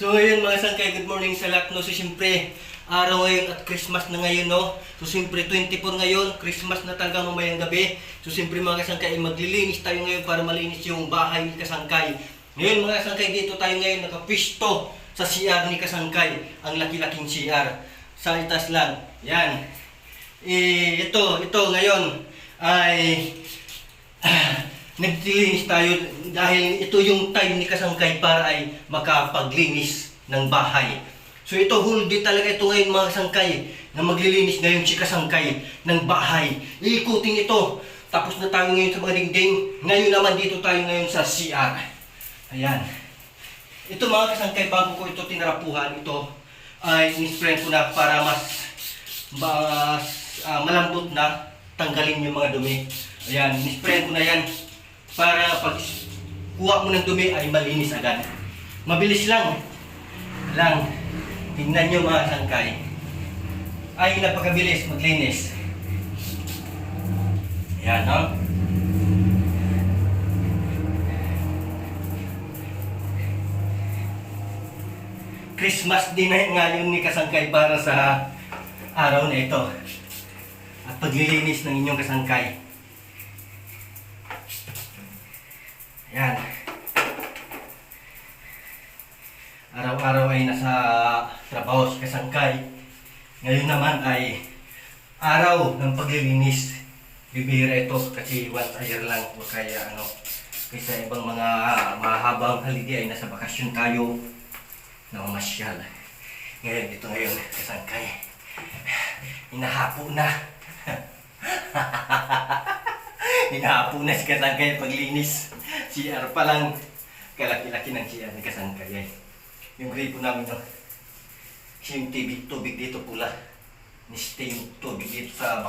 So ngayon mga sangkay, good morning sa lahat, no? So siyempre, araw ngayon at Christmas na ngayon, no? So siyempre 24 ngayon, Christmas na talaga mamayang gabi. So siyempre mga kasangkay, maglilinis tayo ngayon para malinis yung bahay ni Kasangkay. Ngayon mga kasangkay, dito tayo ngayon nakapisto sa CR ni Kasangkay. Ang laki-laking CR. Sa itas lang. Yan. Ito ngayon ay naglilinis tayo dahil ito yung time ni Kasangkay para ay makapaglinis ng bahay. So ito whole day talaga ito ngayon mga Kasangkay na maglilinis ngayon si Kasangkay ng bahay. Iikutin ito. Tapos na tayo ngayon sa mga dingding. Ngayon naman dito tayo ngayon sa CR. Ayan. Ito mga Kasangkay, bago ko ito tinarapuhan, ito ay in-spray ko na para mas malambot na tanggalin yung mga dumi. Ayan, in-spray ko na yan para pag kuha mo ng dumi ay malinis agad. Mabilis lang. Tingnan nyo mga Kasangkay. Ay napakabilis maglinis. Ayan, no? Christmas din na ngayon ni Kasangkay para sa araw na ito. At paglilinis ng inyong Kasangkay. Ayan. Araw-araw ay nasa trabaho si Kasangkay. Ngayon naman ay araw ng paglilinis. Bibihira ito kasi once a year lang o kaya kaysa ibang mga mahabang holiday ay nasa bakasyon tayo na mamasyal. Ngayon ito ngayon Kasangkay. Hinahapo na. Hinahapo na si Kasangkay paglinis. CR pa lang. Kalaki-laki ng CR ni Kasangkay. Yung gripo namin yung tubig dito pula. Niste yung tubig dito sa